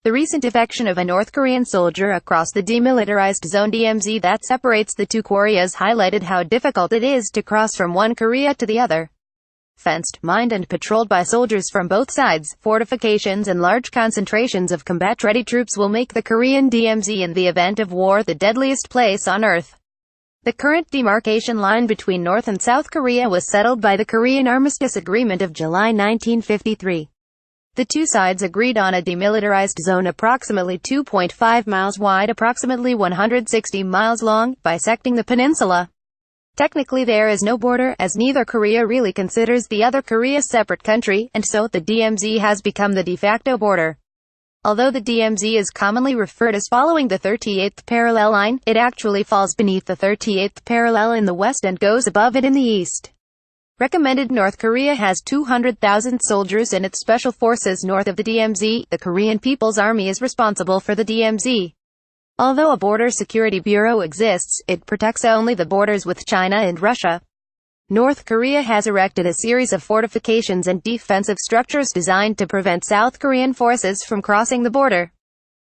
The recent defection of a North Korean soldier across the demilitarized zone DMZ that separates the two Koreas highlighted how difficult it is to cross from one Korea to the other. Fenced, mined and patrolled by soldiers from both sides, fortifications and large concentrations of combat-ready troops will make the Korean DMZ in the event of war the deadliest place on earth. The current demarcation line between North and South Korea was settled by the Korean Armistice Agreement of July 1953. The two sides agreed on a demilitarized zone approximately 2.5 miles wide, approximately 160 miles long, bisecting the peninsula. Technically there is no border, as neither Korea really considers the other Korea a separate country, and so the DMZ has become the de facto border. Although the DMZ is commonly referred as following the 38th parallel line, it actually falls beneath the 38th parallel in the west and goes above it in the east. Recommended. North Korea has 200,000 soldiers in its special forces north of the DMZ. The Korean People's Army is responsible for the DMZ. Although a border security bureau exists, it protects only the borders with China and Russia. North Korea has erected a series of fortifications and defensive structures designed to prevent South Korean forces from crossing the border.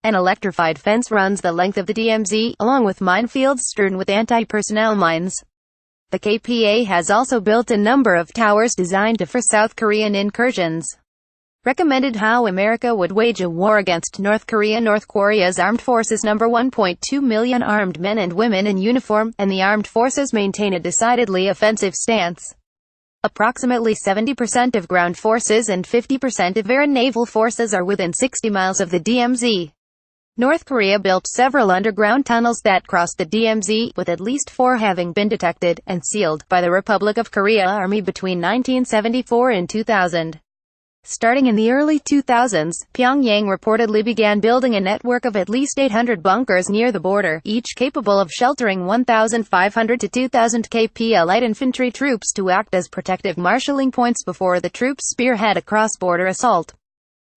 An electrified fence runs the length of the DMZ, along with minefields strewn with anti-personnel mines. The KPA has also built a number of towers designed to deter South Korean incursions. Recommended. How America would wage a war against North Korea. North Korea's armed forces number 1.2 million armed men and women in uniform, and the armed forces maintain a decidedly offensive stance. Approximately 70% of ground forces and 50% of air and naval forces are within 60 miles of the DMZ. North Korea built several underground tunnels that crossed the DMZ, with at least 4 having been detected and sealed by the Republic of Korea Army between 1974 and 2000. Starting in the early 2000s, Pyongyang reportedly began building a network of at least 800 bunkers near the border, each capable of sheltering 1,500 to 2,000 KPA light infantry troops to act as protective marshalling points before the troops spearhead a cross-border assault.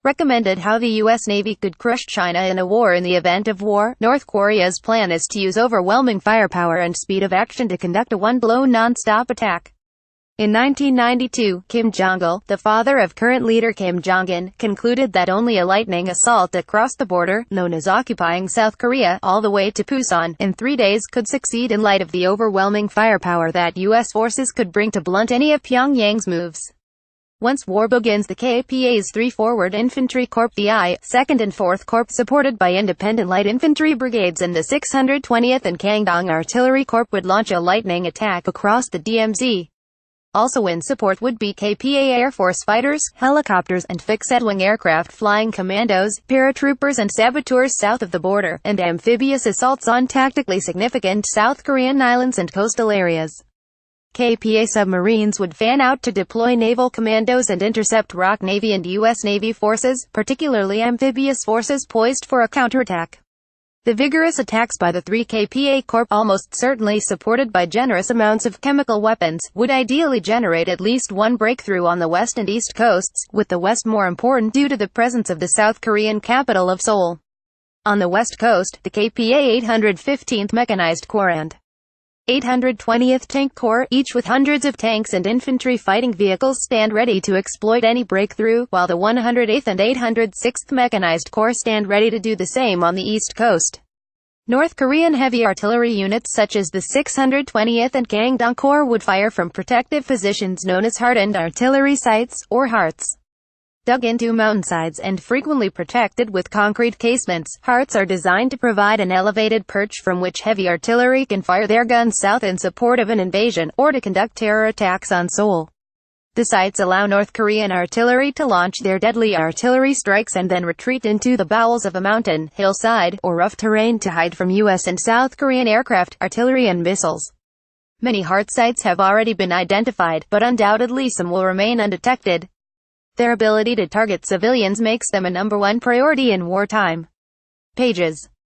Recommended. How the U.S. Navy could crush China in a war. In the event of war, North Korea's plan is to use overwhelming firepower and speed of action to conduct a one-blow non-stop attack. In 1992, Kim Jong-il, the father of current leader Kim Jong-un, concluded that only a lightning assault across the border, known as occupying South Korea, all the way to Busan, in 3 days could succeed in light of the overwhelming firepower that U.S. forces could bring to blunt any of Pyongyang's moves. Once war begins, the KPA's 3 Forward Infantry Corps, the I, 2nd and 4th Corps, supported by independent light infantry brigades and the 620th and Kangdong Artillery Corps, would launch a lightning attack across the DMZ. Also in support would be KPA Air Force fighters, helicopters, and fixed-wing aircraft, flying commandos, paratroopers and saboteurs south of the border, and amphibious assaults on tactically significant South Korean islands and coastal areas. KPA submarines would fan out to deploy naval commandos and intercept ROK Navy and U.S. Navy forces, particularly amphibious forces poised for a counterattack. The vigorous attacks by the 3 KPA Corps, almost certainly supported by generous amounts of chemical weapons, would ideally generate at least one breakthrough on the west and east coasts, with the west more important due to the presence of the South Korean capital of Seoul. On the west coast, the KPA 815th Mechanized Corps and 820th Tank Corps, each with hundreds of tanks and infantry fighting vehicles, stand ready to exploit any breakthrough, while the 108th and 806th Mechanized Corps stand ready to do the same on the east coast. North Korean heavy artillery units such as the 620th and Kangdong Corps would fire from protective positions known as hardened artillery sites, or hearts. Dug into mountainsides and frequently protected with concrete casements, hearts are designed to provide an elevated perch from which heavy artillery can fire their guns south in support of an invasion, or to conduct terror attacks on Seoul. The sites allow North Korean artillery to launch their deadly artillery strikes and then retreat into the bowels of a mountain, hillside, or rough terrain to hide from U.S. and South Korean aircraft, artillery and missiles. Many heart sites have already been identified, but undoubtedly some will remain undetected. Their ability to target civilians makes them a #1 priority in wartime. Pages.